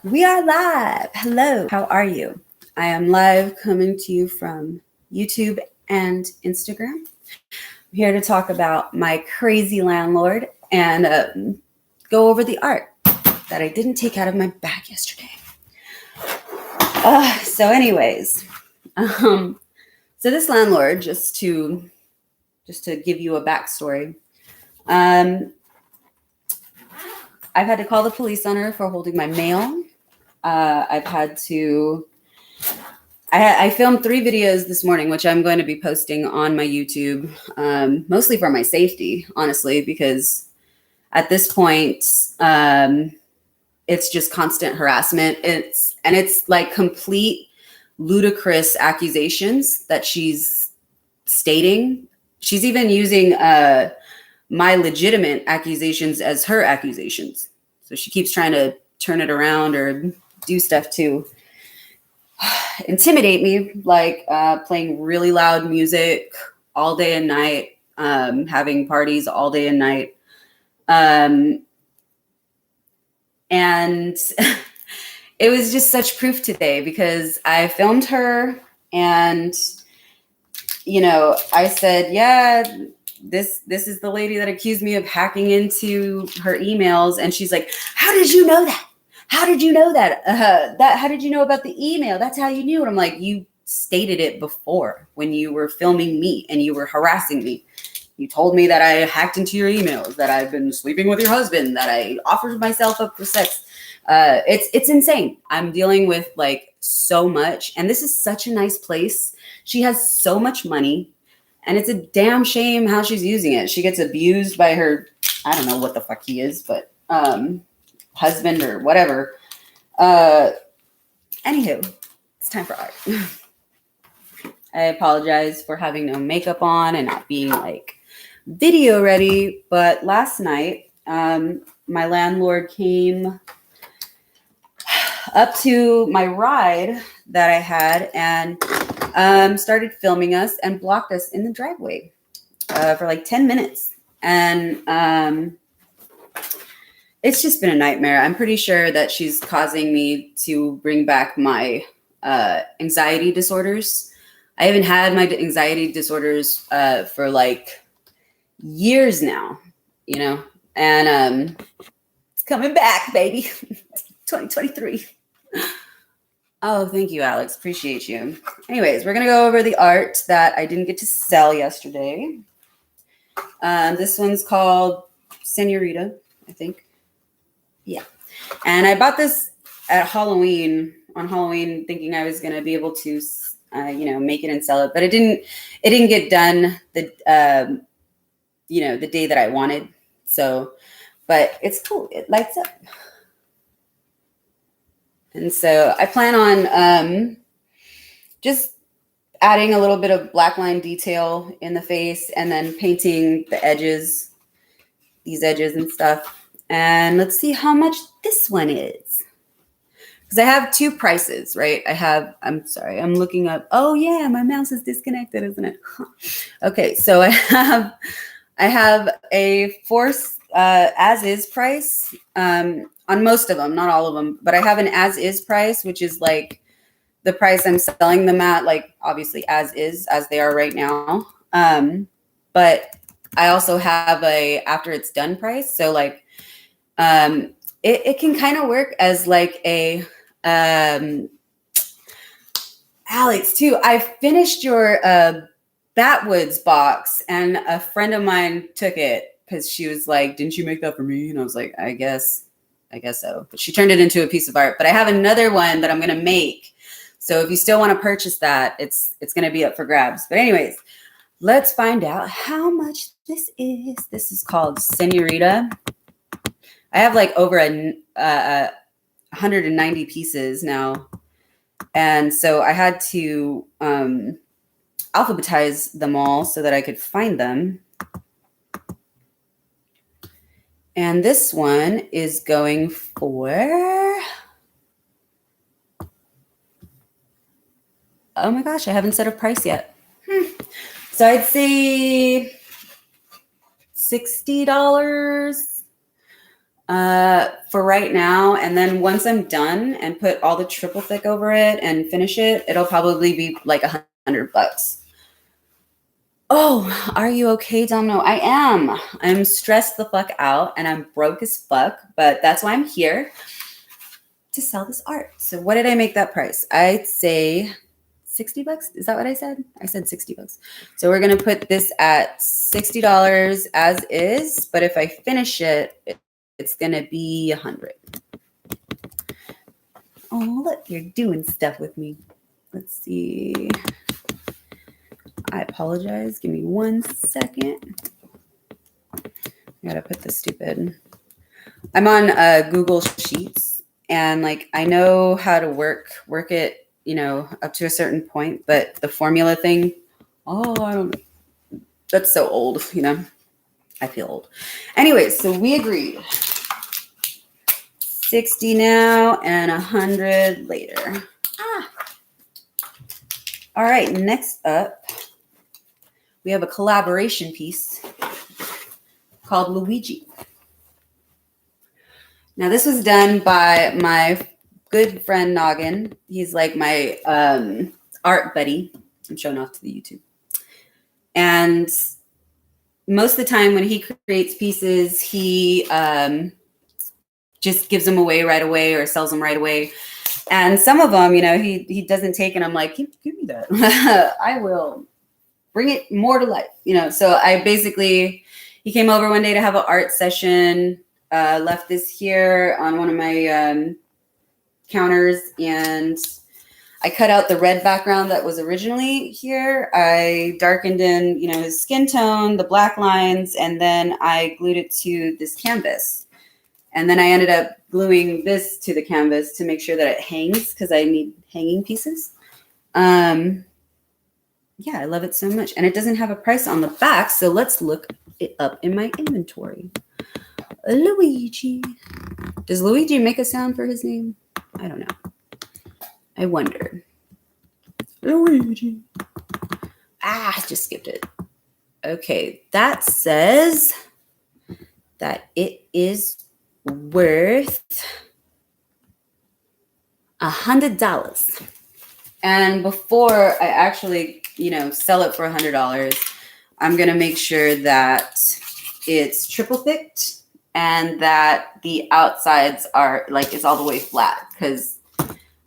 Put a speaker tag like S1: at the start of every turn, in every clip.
S1: We are live. Hello. How are you? I am live coming to you from YouTube and Instagram. I'm here to talk about my crazy landlord and go over the art that I didn't take out of my bag yesterday. Anyways, so this landlord, just to give you a backstory, um, I've had to call the police on her for holding my mail. I've had to. I filmed 3 videos this morning, which I'm going to be posting on my YouTube, mostly for my safety, honestly, because at this point, it's just constant harassment. It's like complete ludicrous accusations that she's stating. She's even using my legitimate accusations as her accusations. So she keeps trying to turn it around or do stuff to intimidate me, like playing really loud music all day and night, having parties all day and night. And it was just such proof today because I filmed her and, I said, yeah, this is the lady that accused me of hacking into her emails. And she's like, how did you know that? How did you know that? How did you know about the email? That's how you knew it. I'm like, you stated it before when you were filming me and you were harassing me. You told me that I hacked into your emails, that I've been sleeping with your husband, that I offered myself up for sex. It's insane. I'm dealing with like so much. And this is such a nice place. She has so much money. And it's a damn shame how she's using it. She gets abused by her, I don't know what the fuck he is, but husband or whatever. Anywho, it's time for art. I apologize for having no makeup on and not being like video ready, but last night my landlord came up to my ride that I had and started filming us and blocked us in the driveway for like 10 minutes. And it's just been a nightmare. I'm pretty sure that she's causing me to bring back my anxiety disorders. I haven't had my anxiety disorders for like years now, and it's coming back, baby. 2023. Oh, thank you, Alex. Appreciate you. Anyways, we're going to go over the art that I didn't get to sell yesterday. This one's called Senorita, I think. Yeah. And I bought this at on Halloween, thinking I was going to be able to, make it and sell it. But it didn't get done the day that I wanted. So, but it's cool. It lights up. And so I plan on just adding a little bit of black line detail in the face and then painting the edges, these edges and stuff. And let's see how much this one is. Because I have 2 prices, right? I'm sorry, I'm looking up. Oh yeah, my mouse is disconnected, isn't it? Huh. Okay, so I have a as is price on most of them, not all of them, but I have an as is price, which is like the price I'm selling them at, like obviously as is, as they are right now. But I also have a after it's done price. So like it can kind of work as like a Alex too. I finished your Batwoods box and a friend of mine took it because she was like, didn't you make that for me? And I was like, I guess so. But she turned it into a piece of art. But I have another one that I'm going to make. So if you still want to purchase that, it's going to be up for grabs. But anyways, let's find out how much this is. This is called Senorita. I have like over 190 pieces now. And so I had to alphabetize them all so that I could find them. And this one is going for, oh my gosh, I haven't set a price yet. So I'd say $60. for right now. And then once I'm done and put all the triple thick over it and finish it, it'll probably be like $100. Oh, are you okay, Domino? I am. I'm stressed the fuck out and I'm broke as fuck, but that's why I'm here to sell this art. So what did I make that price? I'd say $60. Is that what I said? I said $60. So we're going to put this at $60 as is, but if I finish it, it's going to be $100. Oh, look, you're doing stuff with me. Let's see. I apologize. Give me 1 second. I gotta put the stupid. I'm on Google Sheets, and like I know how to work it, up to a certain point, but the formula thing, I don't know. That's so old, I feel old. Anyways, so we agreed. 60 now and 100 later. All right, next up, we have a collaboration piece called Luigi. Now, this was done by my good friend Noggin. He's like my art buddy. I'm showing off to the YouTube. And most of the time when he creates pieces, he just gives them away right away or sells them right away. And some of them, he doesn't take, and I'm like, give me that. I will bring it more to life, So I basically, he came over one day to have an art session, left this here on one of my counters, and I cut out the red background that was originally here. I darkened in, his skin tone, the black lines, and then I glued it to this canvas. And then I ended up gluing this to the canvas to make sure that it hangs, because I need hanging pieces. Yeah, I love it so much. And it doesn't have a price on the back, so let's look it up in my inventory. Luigi. Does Luigi make a sound for his name? I don't know. I wonder. Luigi. I just skipped it. Okay, that says that it is worth $100. And before I actually, sell it for $100, I'm going to make sure that it's triple thicked and that the outsides are like, it's all the way flat, because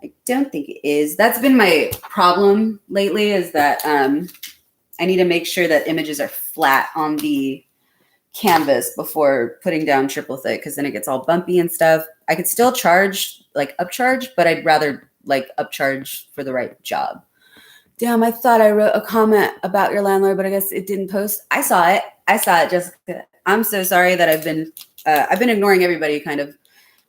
S1: I don't think it is. That's been my problem lately, is that I need to make sure that images are flat on the canvas before putting down triple thick, because then it gets all bumpy and stuff. I could still charge, like upcharge, but I'd rather like upcharge for the right job. Damn, I thought I wrote a comment about your landlord, but I guess it didn't post. I saw it, Jessica. I'm so sorry that I've been ignoring everybody, kind of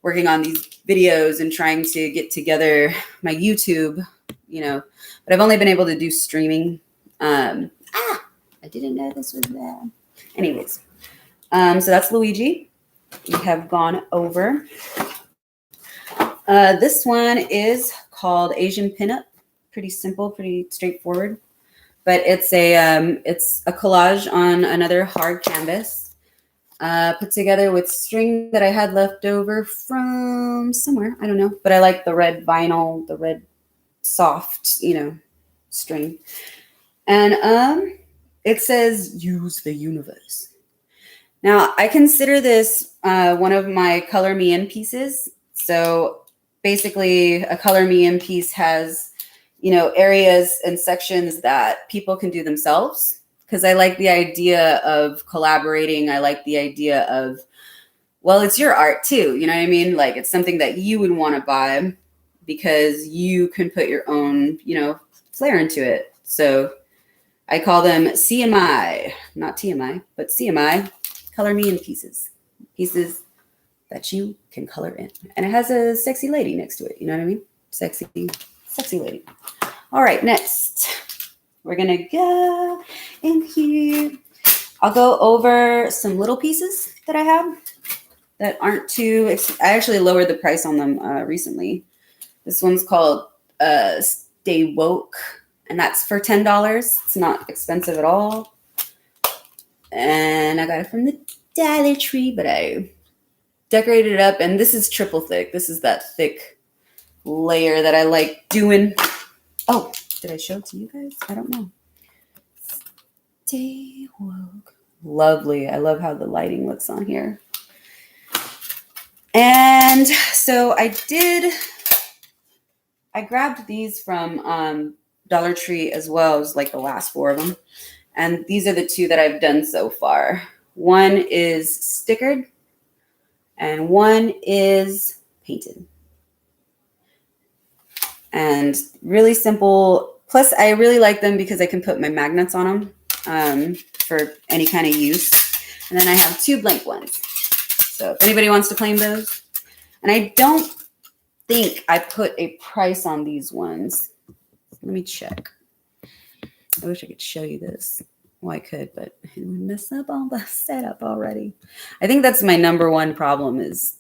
S1: working on these videos and trying to get together my YouTube, but I've only been able to do streaming. I didn't know this was there. Anyways, so that's Luigi. We have gone over. This one is called Asian Pinup. Pretty simple, pretty straightforward. But it's a collage on another hard canvas, put together with string that I had left over from somewhere. I don't know. But I like the red vinyl, the red soft, string. And it says, use the universe. Now, I consider this one of my Color Me In pieces. So basically, a Color Me In piece has, areas and sections that people can do themselves, because I like the idea of collaborating. I like the idea of, well, it's your art too. You know what I mean? Like, it's something that you would want to buy because you can put your own, flair into it. So I call them CMI, not TMI, but CMI, Color Me In pieces that you can color in. And it has a sexy lady next to it. You know what I mean? Sexy lady. All right, next, we're going to go in here. I'll go over some little pieces that I have that aren't too, I actually lowered the price on them recently. This one's called Stay Woke, and that's for $10. It's not expensive at all. And I got it from the Dollar Tree, but I decorated it up, and this is triple thick. This is that thick layer that I like doing. Oh, did I show it to you guys? I don't know. Stay woke. Lovely. I love how the lighting looks on here. And so I grabbed these from Dollar Tree as well. It was like the last 4 of them. And these are the 2 that I've done so far. One is stickered and one is painted. And really simple. Plus, I really like them because I can put my magnets on them for any kind of use. And then I have 2 blank ones. So if anybody wants to claim those. And I don't think I put a price on these ones. Let me check. I wish I could show you this. Well, I could, but it would mess up all the setup already. I think that's my number one problem is,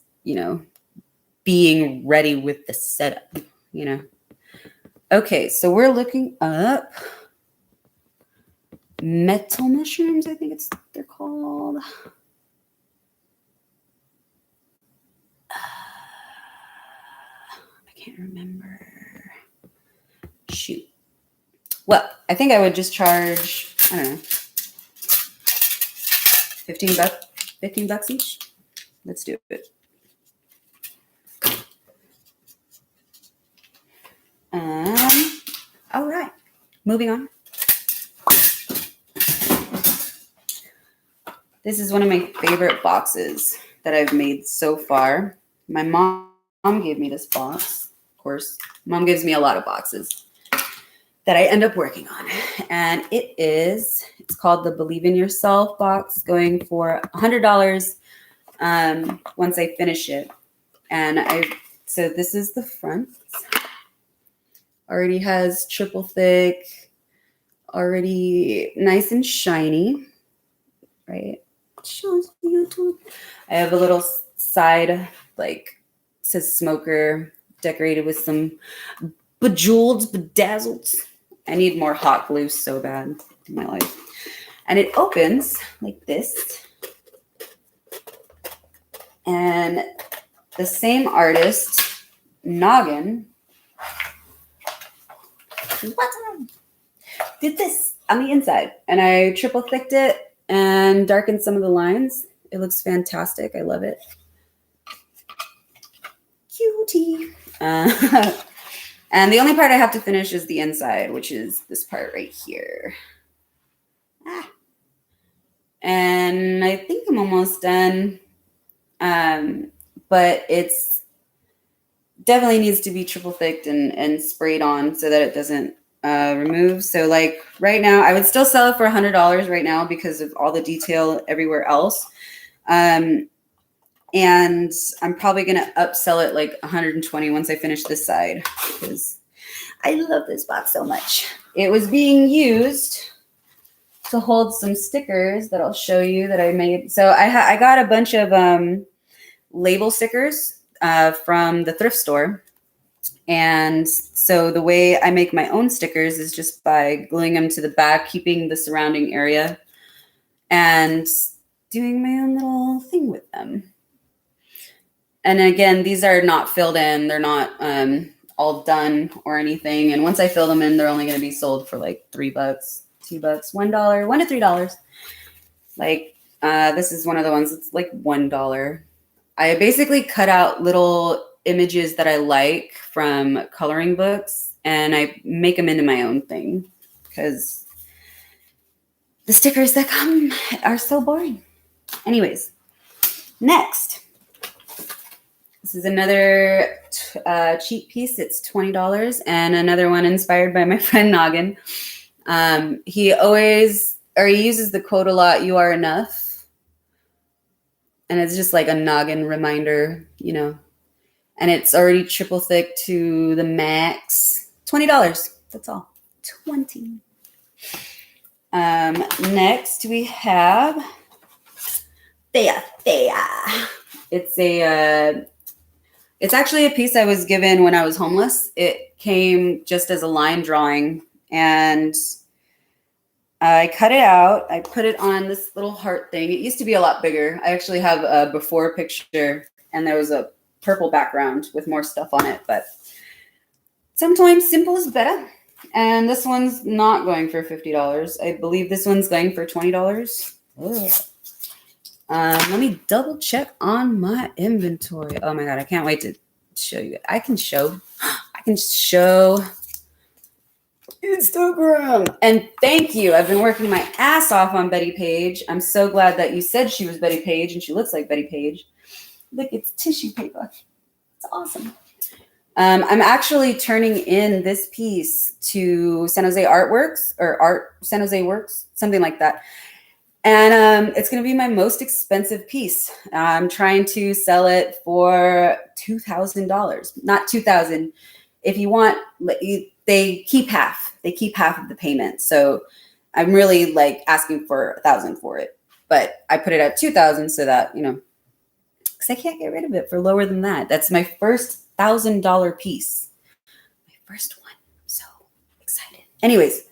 S1: being ready with the setup, Okay, so we're looking up metal mushrooms, I think they're called. I can't remember. Shoot. Well, I think I would just charge, I don't know, $15 each. Let's do it. All right, moving on. This is one of my favorite boxes that I've made so far. My mom gave me this box. Of course, Mom gives me a lot of boxes that I end up working on. And it's called the Believe in Yourself box, going for $100 once I finish it. And so this is the front. Already has triple thick, already nice and shiny, right? Shows YouTube. I have a little side, says smoker, decorated with some bedazzled. I need more hot glue so bad in my life. And it opens like this. And the same artist, Noggin, did this on the inside. And I triple thicked it and darkened some of the lines. It looks fantastic. I love it. Cutie. And the only part I have to finish is the inside, which is this part right here. And I think I'm almost done. But it's definitely needs to be triple thicked and sprayed on so that it doesn't remove. So right now, I would still sell it for $100 right now because of all the detail everywhere else. And I'm probably going to upsell it like $120 once I finish this side because I love this box so much. It was being used to hold some stickers that I'll show you that I made. So I got a bunch of label stickers from the thrift store. And so the way I make my own stickers is just by gluing them to the back, keeping the surrounding area, and doing my own little thing with them. And again, these are not filled in. They're not all done or anything. And once I fill them in, they're only going to be sold for like $3, $2, $1, $1 to $3. This is one of the ones that's like $1. I basically cut out little images that I like from coloring books and I make them into my own thing because the stickers that come are so boring. Anyways, next. This is another cheap piece. It's $20 and another one inspired by my friend Noggin. He uses the quote a lot, "You are enough." And it's just like a Noggin reminder, and it's already triple thick to the max. $20. That's all. 20. Next we have Thea. It's actually a piece I was given when I was homeless. It came just as a line drawing, and I cut it out. I put it on this little heart thing. It used to be a lot bigger. I actually have a before picture and there was a purple background with more stuff on it, but sometimes simple is better. And this one's not going for $50. I believe this one's going for $20. Let me double check on my inventory. Oh my God, I can't wait to show you. I can show Instagram. And thank you. I've been working my ass off on Betty Page. I'm so glad that you said she was Betty Page and she looks like Betty Page. Look, it's tissue paper. It's awesome. I'm actually turning in this piece to San Jose Artworks or San Jose Works, something like that. And it's going to be my most expensive piece. I'm trying to sell it for $2,000, not $2,000. If you want, they keep half. They keep half of the payment. So I'm really like asking for $1,000 for it. But I put it at $2,000 so that, because I can't get rid of it for lower than that. That's my first $1,000 piece. My first one. I'm so excited. Anyways,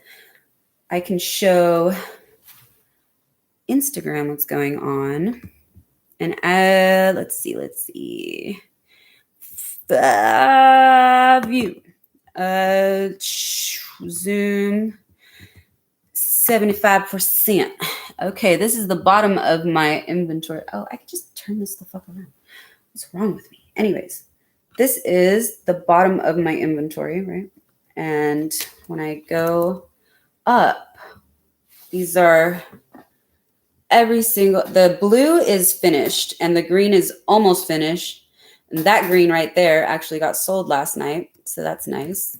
S1: I can show Instagram what's going on. And let's see. View. Zoom 75%. Okay, this is the bottom of my inventory. Oh, I can just turn this the fuck around. What's wrong with me? Anyways, this is the bottom of my inventory, right? And when I go up, these are the blue is finished and the green is almost finished. And that green right there actually got sold last night. So that's nice.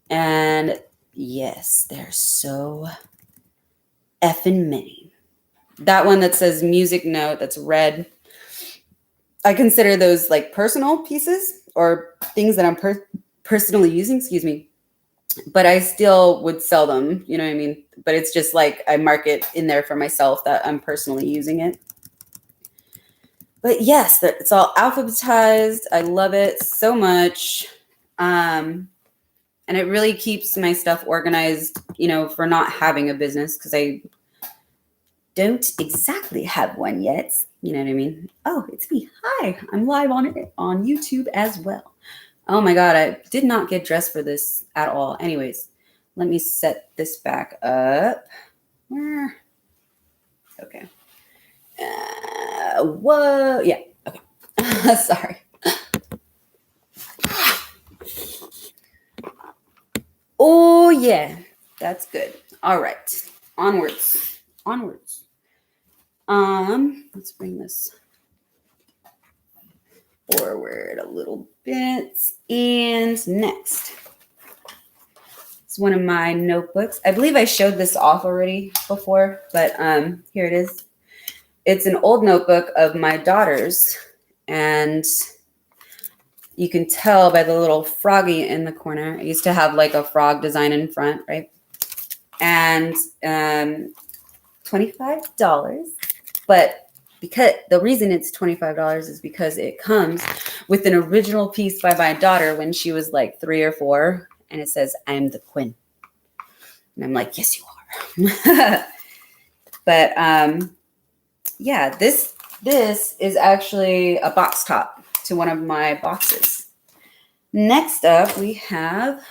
S1: And yes, they're so effing many. That one that says music note, that's red. I consider those like personal pieces or things that I'm personally using, but I still would sell them, you know what I mean? But it's just like I mark it in there for myself that I'm personally using it. But yes, it's all alphabetized. I love it so much. And it really keeps my stuff organized, for not having a business, because I don't exactly have one yet. You know what I mean? Oh, it's me. Hi, I'm live on YouTube as well. Oh my God, I did not get dressed for this at all. Anyways, let me set this back up. Okay. Whoa. Yeah. Okay. Sorry. Oh, yeah. That's good. All right. Onwards. Let's bring this forward a little bit. And next, it's one of my notebooks. I believe I showed this off already before, but here it is. It's an old notebook of my daughter's, and you can tell by the little froggy in the corner. I used to have like a frog design in front, right? And $25, but because the reason it's $25 is because it comes with an original piece by my daughter when she was like 3 or 4, and it says, "I'm the Queen." And I'm like, yes, you are. But yeah, this is actually a box top to one of my boxes. Next up, we have,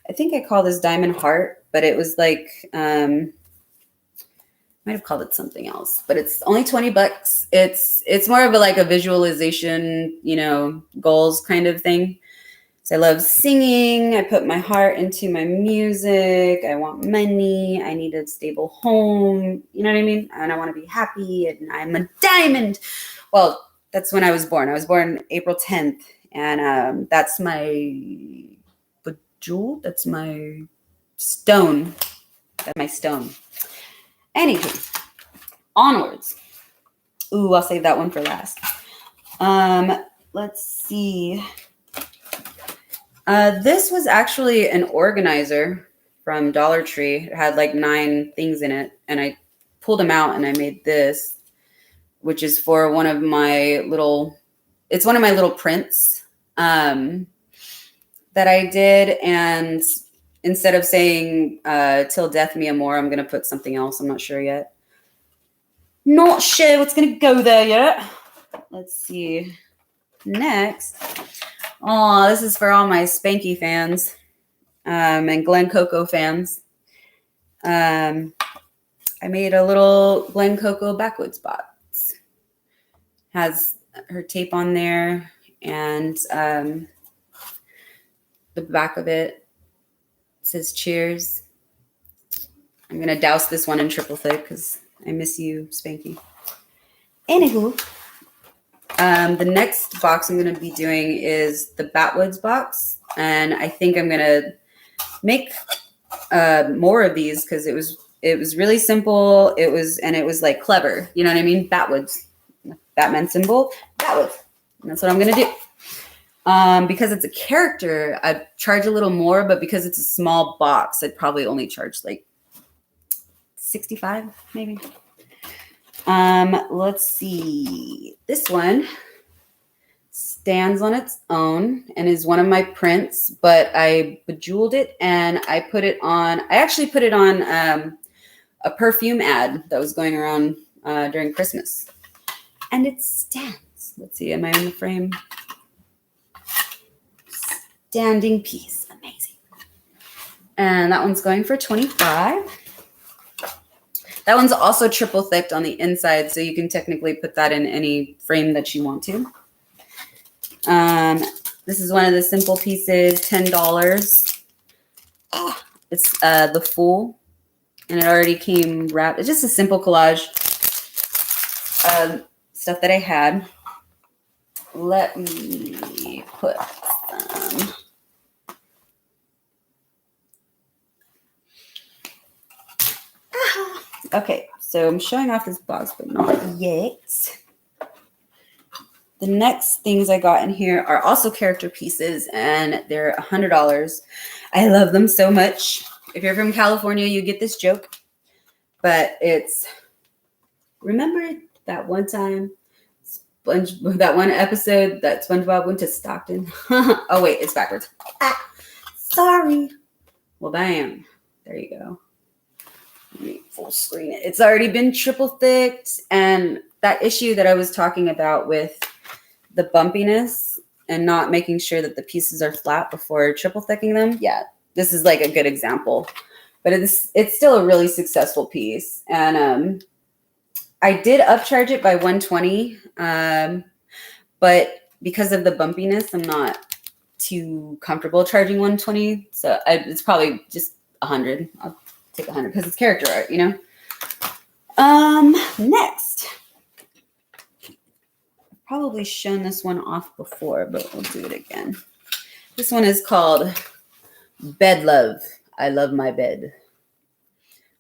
S1: I think I call this Diamond Heart, but it was like, might have called it something else, but it's only $20. It's more of a visualization, goals kind of thing. So I love singing. I put my heart into my music. I want money. I need a stable home. You know what I mean? And I want to be happy. And I'm a diamond. Well, that's when I was born. I was born April 10th. And that's my jewel. That's my stone. That's my stone. Anywho, onwards. Ooh, I'll save that one for last. Let's see. This was actually an organizer from Dollar Tree. It had like 9 things in it, and I pulled them out and I made this, which is for one of my little prints that I did. And instead of saying "till death me amore," I'm gonna put something else. I'm not sure yet. Not sure what's gonna go there yet. let's see. Next. Oh, this is for all my Spanky fans and Glen Coco fans. I made a little Glen Coco backwoods box. Has her tape on there, and the back of it says cheers. I'm going to douse this one in triple thick because I miss you, Spanky. Anywho, the next box I'm going to be doing is the Batwoods box. And I think I'm going to make more of these because it was really simple. It was like clever. You know what I mean? Batwoods. Batman symbol. Batwoods. And that's what I'm going to do. Because it's a character, I'd charge a little more, but because it's a small box, I'd probably only charge like $65 maybe. Let's see. This one stands on its own and is one of my prints, but I bejeweled it and I actually put it on a perfume ad that was going around during Christmas. And it stands. Let's see, am I in the frame? Standing piece. Amazing. And that one's going for $25. That one's also triple thicked on the inside, so you can technically put that in any frame that you want to. This is one of the simple pieces, $10. It's the Fool, and it already came wrapped. It's just a simple collage stuff that I had. Let me put some. Okay, so I'm showing off this box, but not yet. The next things I got in here are also character pieces, and they're $100. I love them so much. If you're from California, you get this joke, but it's, remember that one time, that one episode that SpongeBob went to Stockton? Oh, wait, it's backwards. Sorry. Well, bam. There you go. Let me full screen it. It's already been triple thicked, and that issue that I was talking about with the bumpiness and not making sure that the pieces are flat before triple thicking them. Yeah, this is like a good example, but it's still a really successful piece. And I did upcharge it by $120, but because of the bumpiness, I'm not too comfortable charging $120. So it's probably just $100. I'll take $100 because it's character art, you know. Next, I've probably shown this one off before, but we'll do it again. This one is called Bed Love. I love my bed.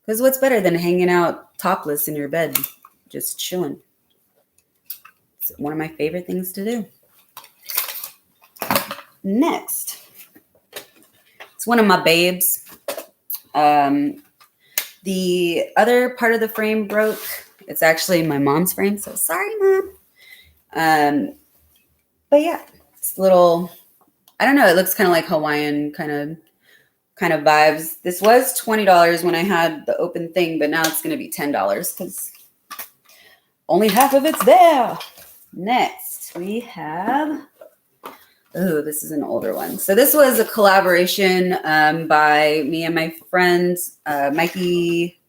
S1: Because what's better than hanging out topless in your bed, just chilling? It's one of my favorite things to do. Next, it's one of my babes. The other part of the frame broke. It's actually my mom's frame, so sorry, Mom. But yeah, it's little, I don't know, it looks kind of like Hawaiian kind of vibes. This was $20 when I had the open thing, but now it's going to be $10 because only half of it's there. Next, we have, oh, this is an older one. So this was a collaboration by me and my friend Mikey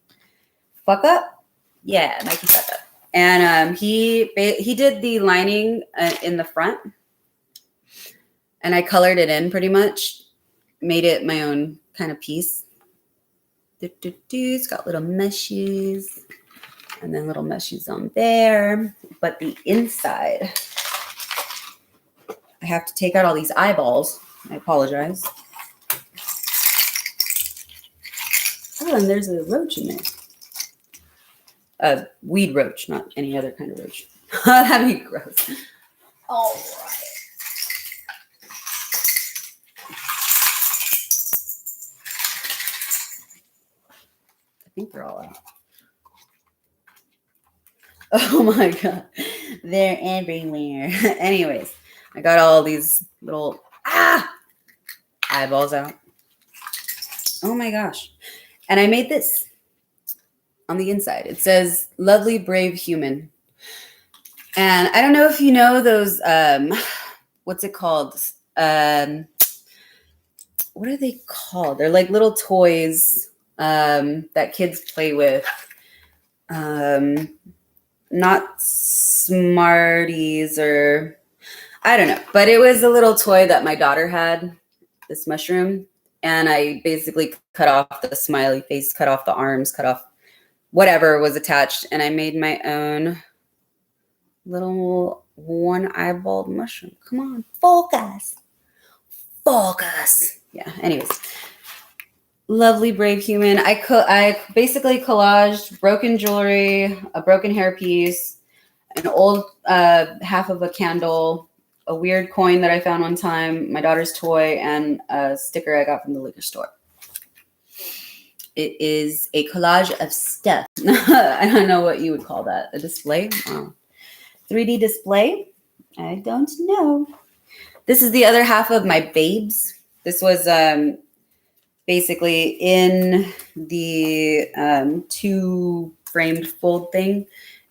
S1: Fuck Up. Yeah, Mikey Fuck Up. And he did the lining in the front, and I colored it in pretty much. Made it my own kind of piece. It's got little meshes, and then little meshes on there. But the inside, I have to take out all these eyeballs. I apologize. Oh, and there's a roach in there. A weed roach, not any other kind of roach. That'd be gross. All right. I think they're all out. Oh my God. They're everywhere. Anyways, I got all these little eyeballs out. Oh my gosh. And I made this on the inside. It says, lovely, brave human. And I don't know if you know those, what's it called? What are they called? They're like little toys that kids play with. Not Smarties or I don't know, but it was a little toy that my daughter had, this mushroom. And I basically cut off the smiley face, cut off the arms, cut off whatever was attached. And I made my own little one-eyeballed mushroom. Come on, focus. Focus. Yeah, anyways. Lovely, brave human. I basically collaged broken jewelry, a broken hairpiece, an old half of a candle, a weird coin that I found one time, my daughter's toy, and a sticker I got from the liquor store. It is a collage of stuff. I don't know what you would call that. A display? Wow. 3D display? I don't know. This is the other half of my babes. This was basically in the 2-framed fold thing.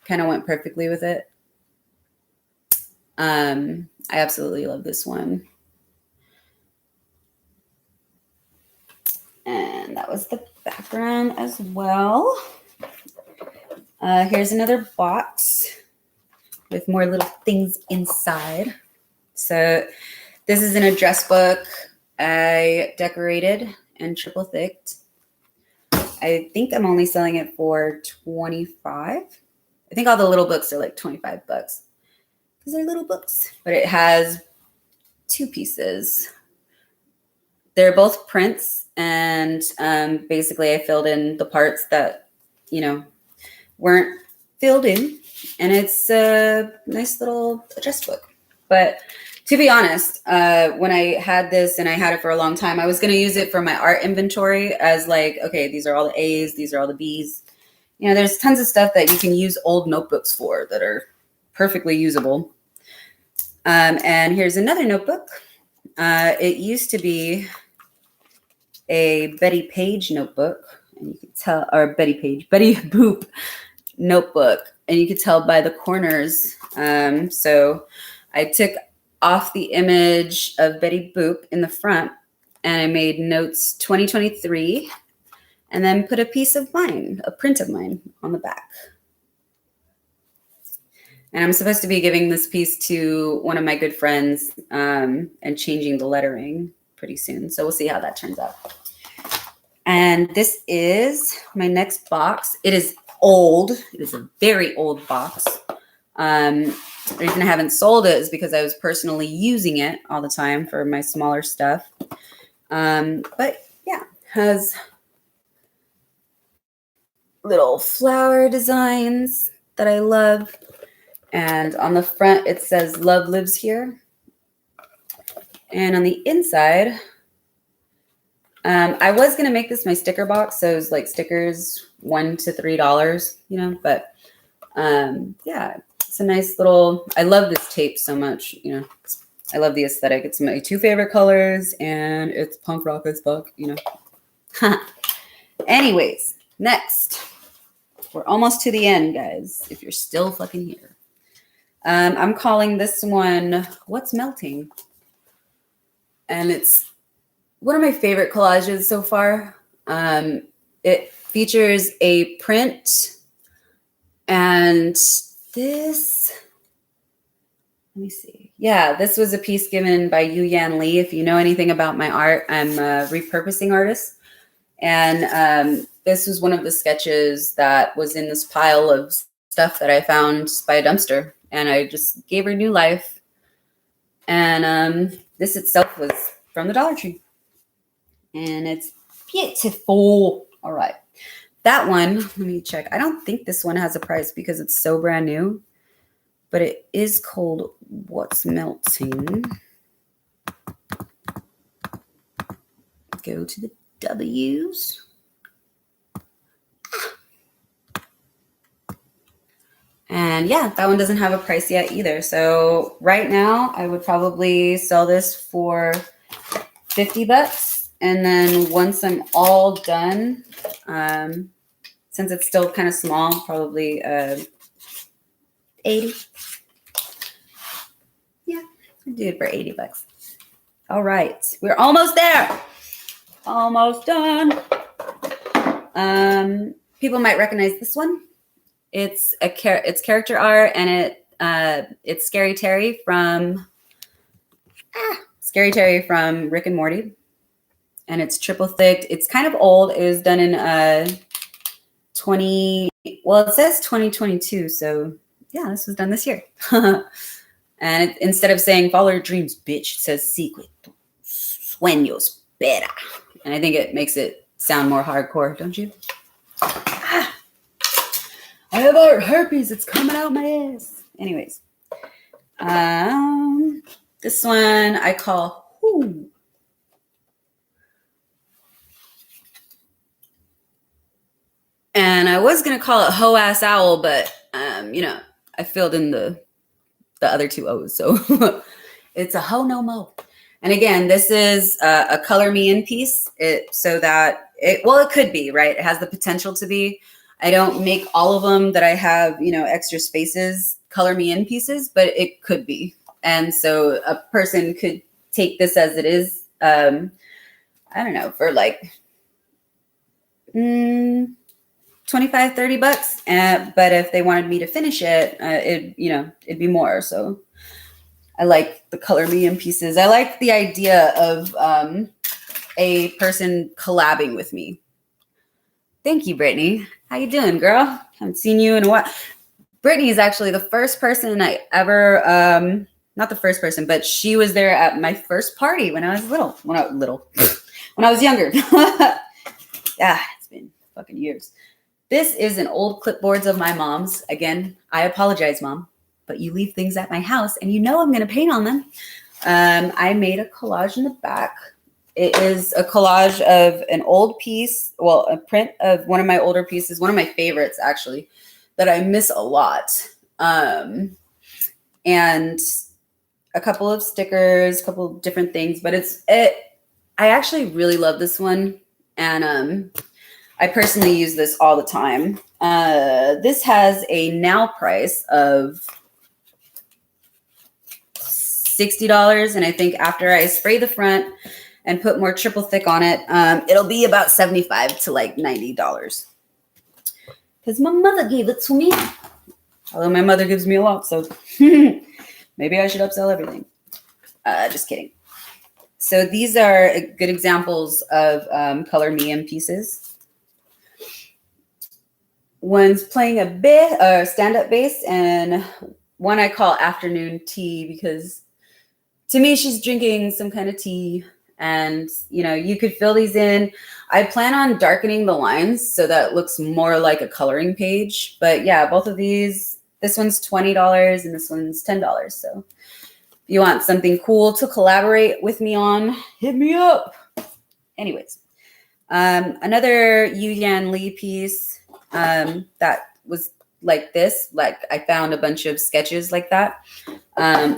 S1: Kind of went perfectly with it. I absolutely love this one. And that was the background as well. Here's another box with more little things inside. So this is an address book I decorated and triple thicked. I think I'm only selling it for $25. I think all the little books are like $25 because they're little books. But it has 2 pieces. They're both prints, and basically I filled in the parts that, weren't filled in. And it's a nice little address book. But to be honest, when I had this and I had it for a long time, I was going to use it for my art inventory as like, okay, these are all the A's, these are all the B's. There's tons of stuff that you can use old notebooks for that are perfectly usable. And here's another notebook. It used to be a Betty Page notebook, and you could tell, or Betty Boop notebook, and you could tell by the corners. So I took off the image of Betty Boop in the front, and I made notes 2023, and then put a print of mine on the back. And I'm supposed to be giving this piece to one of my good friends and changing the lettering pretty soon. So we'll see how that turns out. And this is my next box. It is old. It is a very old box. The reason I haven't sold it is because I was personally using it all the time for my smaller stuff. But yeah, has little flower designs that I love. And on the front, it says "Love lives here." And on the inside, I was going to make this my sticker box. So it was like stickers $1 to $3, but yeah, it's a nice little, I love this tape so much, I love the aesthetic. It's my 2 favorite colors and it's punk rock as fuck, Anyways, next, we're almost to the end, guys, if you're still fucking here. I'm calling this one "What's Melting?" And it's one of my favorite collages so far. It features a print, and this, let me see. Yeah, this was a piece given by Yu Yan Lee. If you know anything about my art, I'm a repurposing artist. And this was one of the sketches that was in this pile of stuff that I found by a dumpster. And I just gave her new life. And this itself was from the Dollar Tree. And it's beautiful. All right. That one, let me check. I don't think this one has a price because it's so brand new. But it is called "What's Melting?" Go to the W's. And yeah, that one doesn't have a price yet either. So right now, I would probably sell this for $50. And then once I'm all done, since it's still kind of small, probably 80. I'd do it for $80. All right. We're almost there. Almost done. People might recognize this one. It's character art, and it's Scary Terry from Rick and Morty, and it's triple thick. It's kind of old. It was done in it says 2022, so yeah, this was done this year. And instead of saying follow your dreams, bitch, it says secret sueños pera, and I think it makes it sound more hardcore, don't you? I have herpes. It's coming out my ass. Anyways, this one I call Whoo. And I was gonna call it Ho Ass Owl, but I filled in the other two O's, so it's a Ho No Mo. And again, this is a color me in piece. It could be, right. It has the potential to be. I don't make all of them that I have, extra spaces, color me in pieces, but it could be. And so a person could take this as it is. I don't know, for like $25, $30. But if they wanted me to finish it, it'd be more. So I like the color me in pieces. I like the idea of a person collabing with me. Thank you, Brittany. How you doing, girl? Haven't seen you in a while. Brittany is actually the first person I ever, not the first person, but she was there at my first party when I was when I was younger. Yeah, it's been fucking years. This is an old clipboards of my mom's. Again, I apologize, Mom, but you leave things at my house and I'm going to paint on them. I made a collage in the back. It is a collage of an old piece, a print of one of my older pieces, one of my favorites, actually, that I miss a lot. And a couple of stickers, a couple of different things, but I actually really love this one. And I personally use this all the time. This has a now price of $60. And I think after I spray the front and put more triple thick on it, it'll be about $75 to like $90. Because my mother gave it to me. Although my mother gives me a lot, so maybe I should upsell everything. Just kidding. So these are good examples of color me in pieces. One's playing a stand-up bass, and one I call afternoon tea because to me she's drinking some kind of tea. And, you could fill these in. I plan on darkening the lines so that it looks more like a coloring page. But yeah, both of these, this one's $20 and this one's $10. So if you want something cool to collaborate with me on, hit me up. Anyways, another Yu Yan Lee piece that was like this. Like I found a bunch of sketches like that.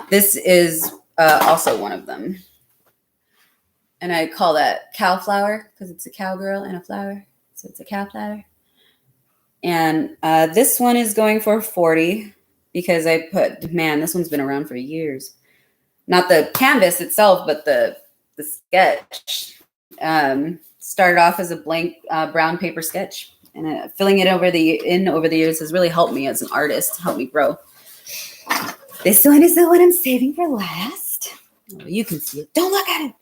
S1: This is also one of them. And I call that cow flower because it's a cowgirl and a flower. So it's a cow flower. And this one is going for $40 because this one's been around for years. Not the canvas itself, but the sketch. Started off as a blank brown paper sketch. And filling it over the years has really helped me as an artist, helped me grow. This one is the one I'm saving for last. Oh, you can see it. Don't look at it.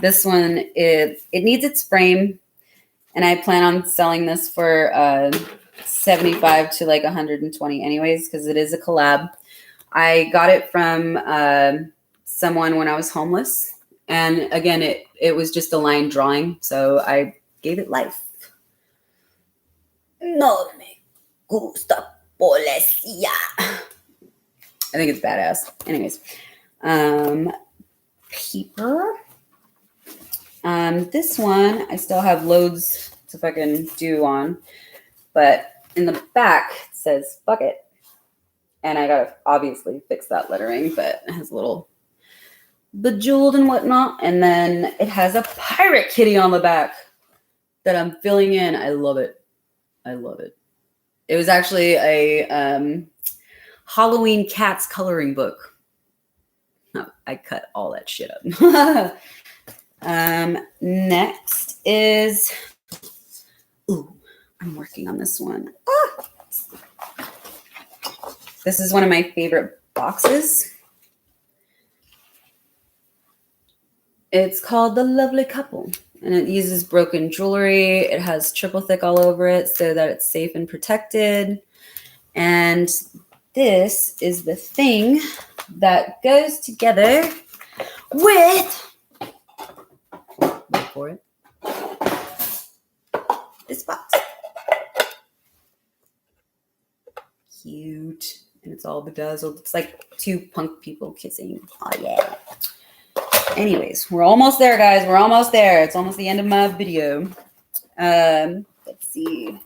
S1: This one it needs its frame, and I plan on selling this for $75 to like $120 anyways, because it is a collab. I got it from someone when I was homeless, and again it was just a line drawing, so I gave it life. No me gusta policía. I think it's badass. Anyways, paper. This one I still have loads to fucking do on, but in the back it says fuck it, and I gotta obviously fix that lettering, but it has a little bejeweled and whatnot, and then it has a pirate kitty on the back that I'm filling in. I love it. It was actually a Halloween cats coloring book Oh, I cut all that shit up. Next is, ooh, I'm working on this one. This is one of my favorite boxes. It's called The Lovely Couple, and it uses broken jewelry. It has triple thick all over it so that it's safe and protected. And this is the thing that goes together with, wait for it, this box. Cute. And it's all bedazzled. It's like two punk people kissing. Oh, yeah. Anyways, we're almost there, guys. We're almost there. It's almost the end of my video. Let's see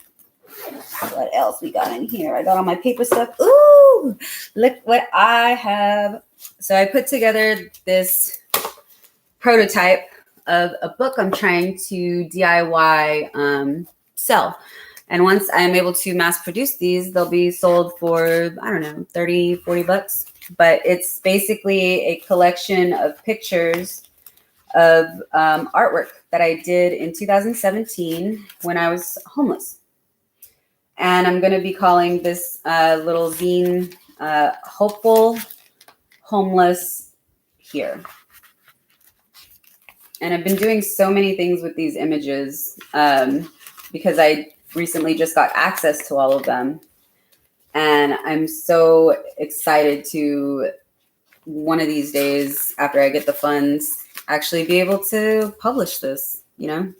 S1: what else we got in here. I got all my paper stuff. Ooh, look what I have. So I put together this prototype of a book I'm trying to DIY sell. And once I'm able to mass produce these, they'll be sold for, I don't know, 30, 40 bucks. But it's basically a collection of pictures of artwork that I did in 2017 when I was homeless. And I'm going to be calling this little zine Hopeful Homeless Here. And I've been doing so many things with these images because I recently just got access to all of them. And I'm so excited to, one of these days, after I get the funds, actually be able to publish this, you know?